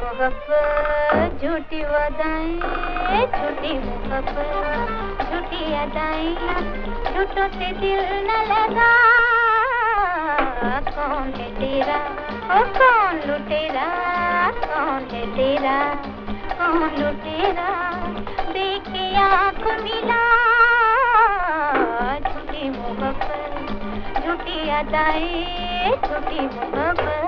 मोहब्बत झूठी वादाएं, झूठी मोहब्बत झूठी अदाएं, झूठों से दिल न लगा। कौन है तेरा, ओ कौन लुटेरा, कौन है तेरा, कौन लुटेरा, देखे आँख मिला। झूठी मोहब्बत झूठी अदाएं, झूठी मोहब्बत।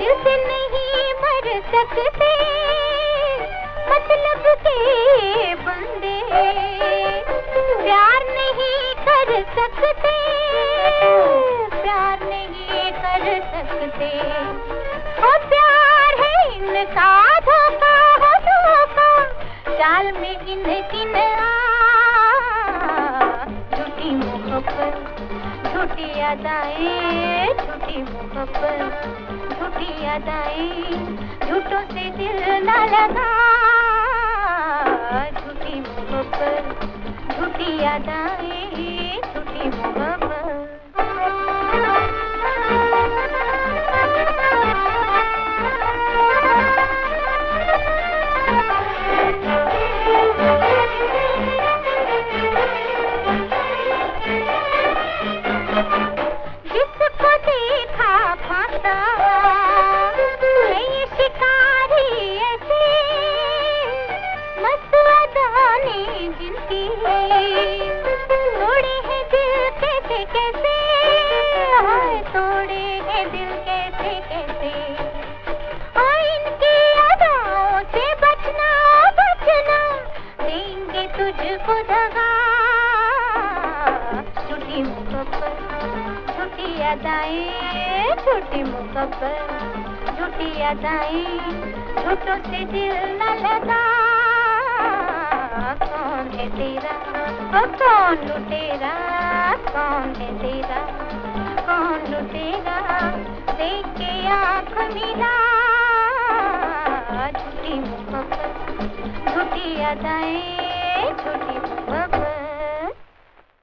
दिल से नहीं मर सकते मतलब के बंदे, प्यार नहीं कर सकते, प्यार नहीं कर सकते। ओ प्यार है इनका धोखा, हो धोखा चाल में इनकी नया। झूठी मोहब्बत झूठी अदाएं, झूठी मोहब्बत झूठी अदाएं, झूठों से दिल न लगा। झूठी मोहब्बत झूठी अदाएं, झूठी मोहब्बत। जिसको देखा फांसा ये शिकारी ऐसे, मस्त अदाने जिनकी तोड़े हैं दिल कैसे कैसे, हाय तोड़े हैं दिल कैसे कैसे। और इनकी अदाओं से बचना बचना, देंगे तुझको दगा। झूठी मोहब्बत झूठी अदाएं, झूठी मोहब्बत झूठी अदाएं, झूठों से दिल न लगा। कौन है तेरा, ओ कौन लुटेरा, कौन है तेरा, कौन लुटेरा, देख के आँख मिला। झूठी मोहब्बत झूठी अदाएं, झूठी